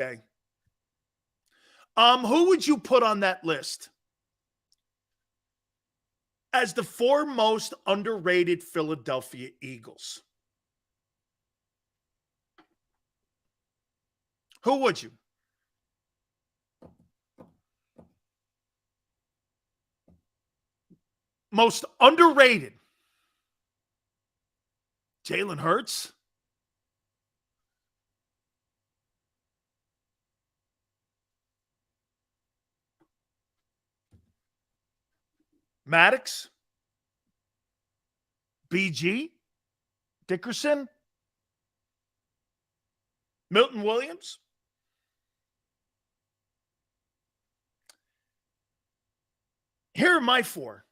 Okay. Who would you put on that list as the 4 most underrated Philadelphia Eagles? Who would you? Most underrated. Jalen Hurts? Maddox? BG? Dickerson? Milton Williams? Here are my 4.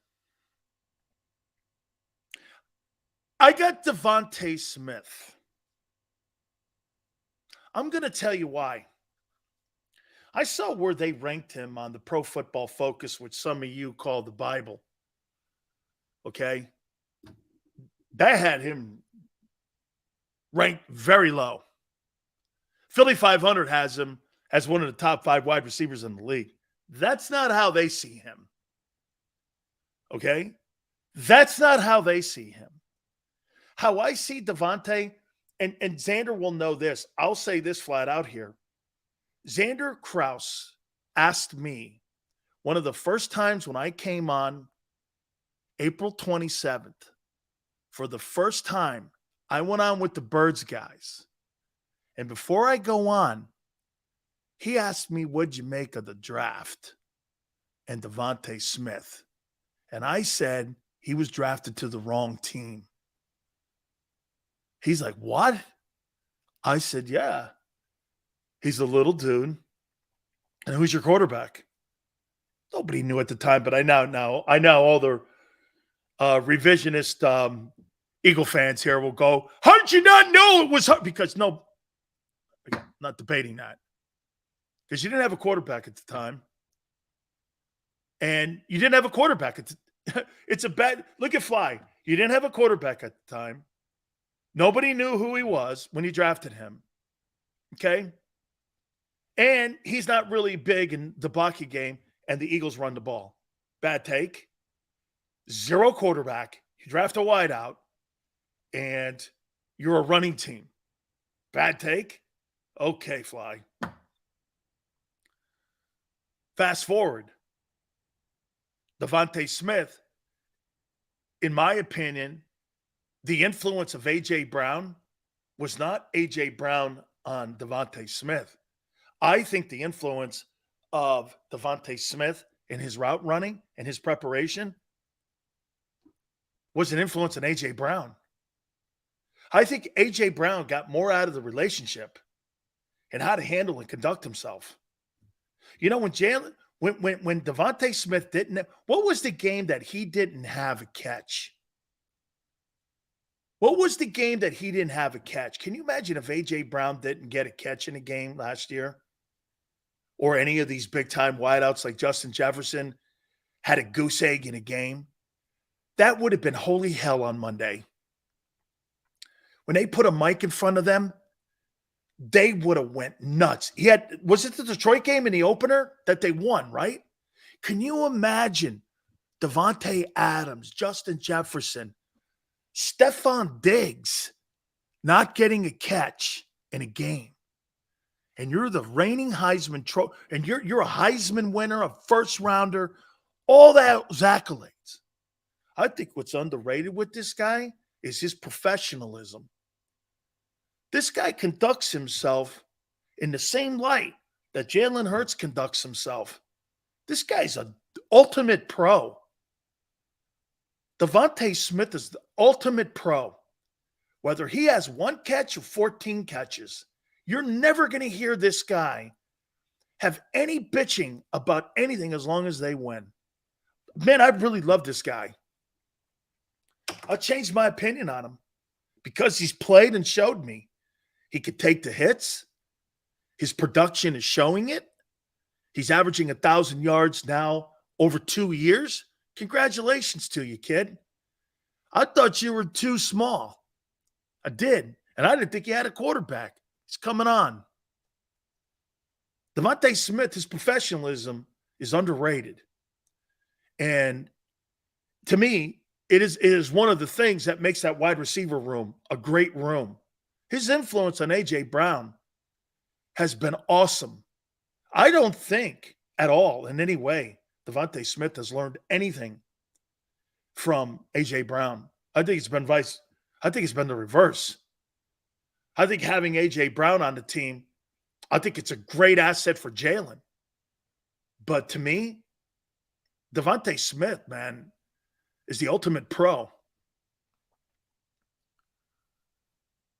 I got Devontae Smith. I'm going to tell you why. I saw where they ranked him on the Pro Football Focus, which some of you call the Bible. Okay? That had him ranked very low. Philly 500 has him as one of the top 5 wide receivers in the league. That's not how they see him. Okay? That's not how they see him. How I see Devontae, and Xander will know this. I'll say this flat out here. Xander Krause asked me one of the first times when I came on April 27th, for the first time, I went on with the Birds guys. And before I go on, he asked me, what'd you make of the draft and Devontae Smith? And I said he was drafted to the wrong team. He's like, what? I said, yeah. He's a little dude. And who's your quarterback? Nobody knew at the time, but I now know. I know all the revisionist Eagle fans here will go, how did you not know it was her? Because no, again, not debating that. Because you didn't have a quarterback at the time. And you didn't have a quarterback. It's a bad – look at Fly. You didn't have a quarterback at the time. Nobody knew who he was when you drafted him. Okay? And he's not really big in the blocking game, and the Eagles run the ball. Bad take. 0 quarterback. You draft a wideout, and you're a running team. Bad take? Okay, Fly. Fast forward. Devontae Smith, in my opinion, the influence of A.J. Brown was not A.J. Brown on Devontae Smith. I think the influence of Devontae Smith in his route running and his preparation was an influence on A.J. Brown. I think A.J. Brown got more out of the relationship and how to handle and conduct himself. You know, when Devontae Smith didn't – what was the game that he didn't have a catch? What was the game that he didn't have a catch? Can you imagine if A.J. Brown didn't get a catch in a game last year? Or any of these big-time wideouts like Justin Jefferson had a goose egg in a game? That would have been holy hell on Monday. When they put a mic in front of them, they would have went nuts. Was it the Detroit game in the opener that they won, right? Can you imagine Devontae Adams, Justin Jefferson, Stephon Diggs not getting a catch in a game? And you're the reigning Heisman trophy, and you're a Heisman winner, a first rounder, all those accolades. I think what's underrated with this guy is his professionalism. This guy conducts himself in the same light that Jalen Hurts conducts himself. This guy's an ultimate pro. Devontae Smith is the ultimate pro. Whether he has 1 catch or 14 catches, you're never going to hear this guy have any bitching about anything as long as they win. Man, I really love this guy. I'll change my opinion on him because he's played and showed me. He could take the hits. His production is showing it. He's averaging 1,000 yards now over 2 years. Congratulations to you, kid. I thought you were too small. I did. And I didn't think you had a quarterback. He's coming on. Devontae Smith, his professionalism is underrated. And to me, it is one of the things that makes that wide receiver room a great room. His influence on A.J. Brown has been awesome. I don't think at all in any way Devontae Smith has learned anything from A.J. Brown. I think it's been the reverse. I think having A.J. Brown on the team, I think it's a great asset for Jalen. But to me, Devontae Smith, man, is the ultimate pro.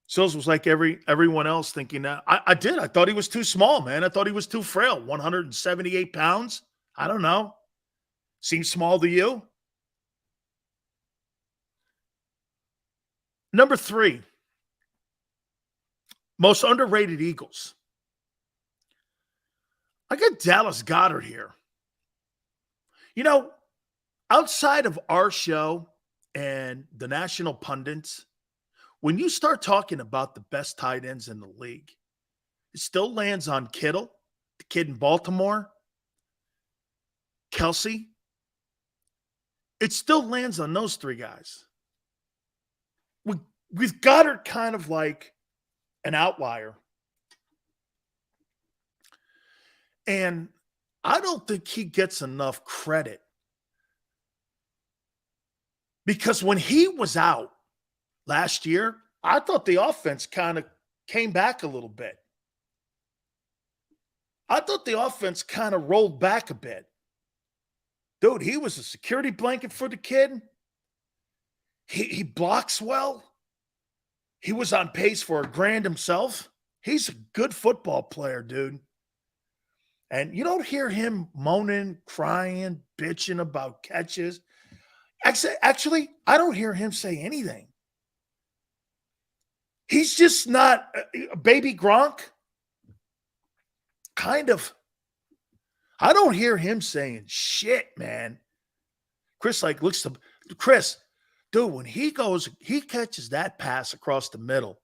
Sills was like everyone else thinking that. I did. I thought he was too small, man. I thought he was too frail. 178 pounds. I don't know. Seems small to you? Number 3, most underrated Eagles. I got Dallas Goedert here. You know, outside of our show and the national pundits, when you start talking about the best tight ends in the league, it still lands on Kittle, the kid in Baltimore, Kelsey. It still lands on those 3 guys. With Goddard kind of like an outlier. And I don't think he gets enough credit. Because when he was out last year, I thought the offense kind of came back a little bit. I thought the offense kind of rolled back a bit. Dude, he was a security blanket for the kid. He blocks well. He was on pace for a grand himself. He's a good football player, dude. And you don't hear him moaning, crying, bitching about catches. Actually, I don't hear him say anything. He's just not a baby Gronk. Kind of. I don't hear him saying shit, man. Chris looks to Chris, dude, when he catches that pass across the middle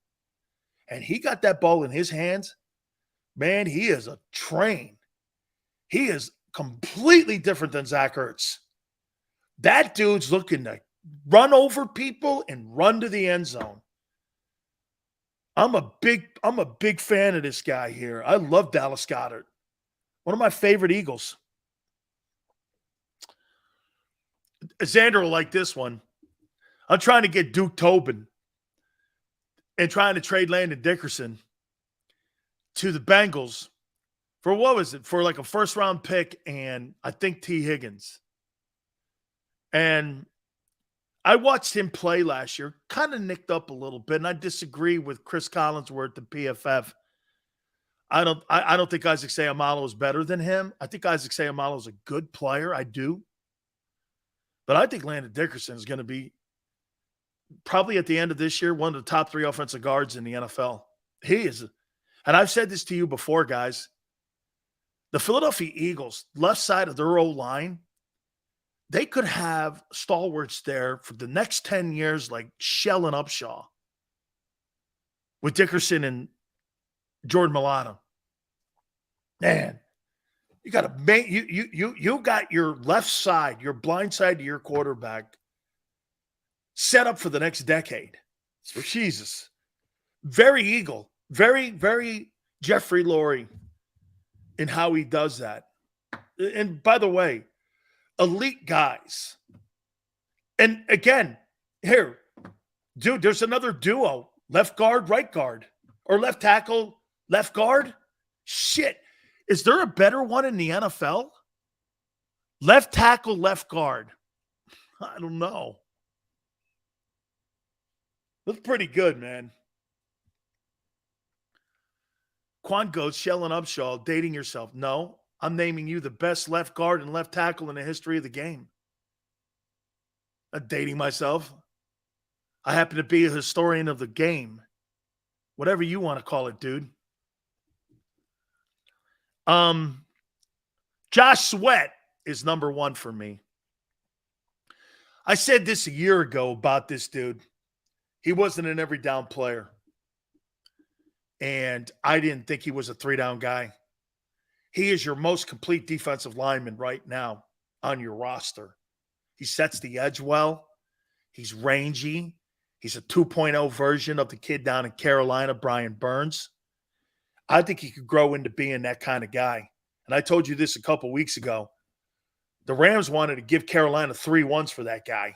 and he got that ball in his hands, man, he is a train. He is completely different than Zach Ertz. That dude's looking to run over people and run to the end zone. I'm a big fan of this guy here. I love Dallas Goedert. One of my favorite Eagles. Xander will like this one. I'm trying to get Duke Tobin and trying to trade Landon Dickerson to the Bengals for what was it? For like a first-round pick and I think T. Higgins. And I watched him play last year, kind of nicked up a little bit, and I disagree with Chris Collinsworth, the PFF. I don't think Isaac Seumalo is better than him. I think Isaac Seumalo is a good player. I do. But I think Landon Dickerson is going to be probably at the end of this year one of the top 3 offensive guards in the NFL. He is. And I've said this to you before, guys. The Philadelphia Eagles, left side of their O-line, they could have stalwarts there for the next 10 years like Shell and Upshaw with Dickerson and Jordan Mailata. Man, you got you got your left side, your blind side to your quarterback set up for the next decade. So Jesus. Very Eagle. Very, very Jeffrey Lurie in how he does that. And by the way, elite guys. And again, here, dude, there's another duo. Left guard, right guard. Or left tackle, left guard. Shit. Is there a better one in the NFL? Left tackle, left guard. I don't know. Looks pretty good, man. Quan goes, Shell and Upshaw, dating yourself. No, I'm naming you the best left guard and left tackle in the history of the game. Not dating myself. I happen to be a historian of the game. Whatever you want to call it, dude. Josh Sweat is number 1 for me. I said this a year ago about this dude. He wasn't an every down player. And I didn't think he was a 3-down guy. He is your most complete defensive lineman right now on your roster. He sets the edge well. He's rangy. He's a 2.0 version of the kid down in Carolina, Brian Burns. I think he could grow into being that kind of guy. And I told you this a couple weeks ago. The Rams wanted to give Carolina 3 1s for that guy.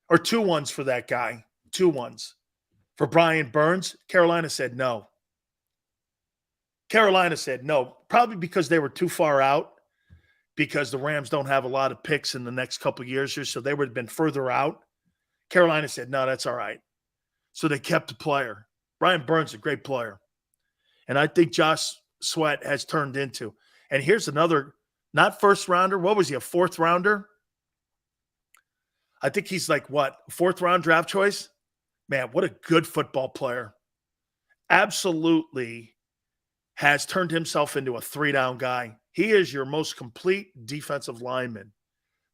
Or 2 1s for that guy. 2 1s. For Brian Burns, Carolina said no. Carolina said no, probably because they were too far out, because the Rams don't have a lot of picks in the next couple of years here, so they would have been further out. Carolina said, no, that's all right. So they kept the player. Brian Burns is a great player. And I think Josh Sweat has turned into. And here's another, not first rounder. What was he, a 4th rounder? I think he's like, what, 4th round draft choice? Man, what a good football player. Absolutely has turned himself into a 3-down guy. He is your most complete defensive lineman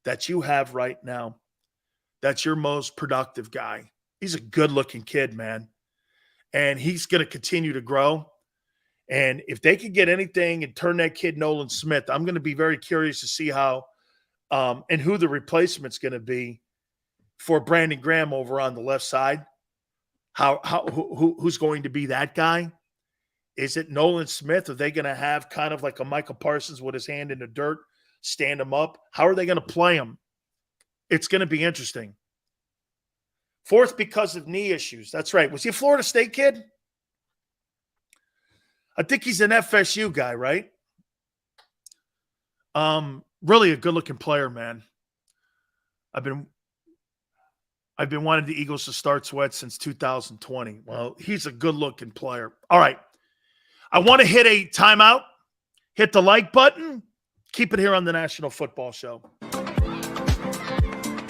that you have right now. That's your most productive guy. He's a good-looking kid, man. And he's going to continue to grow. And if they could get anything and turn that kid Nolan Smith, I'm going to be very curious to see how and who the replacement's going to be for Brandon Graham over on the left side. Who's going to be that guy? Is it Nolan Smith? Are they going to have kind of like a Michael Parsons with his hand in the dirt, stand him up? How are they going to play him? It's going to be interesting. 4th because of knee issues. That's right. Was he a Florida State kid? I think he's an FSU guy, right? Really a good-looking player, man. I've been wanting the Eagles to start Sweat since 2020. Well, he's a good-looking player. All right. I want to hit a timeout. Hit the like button. Keep it here on the National Football Show.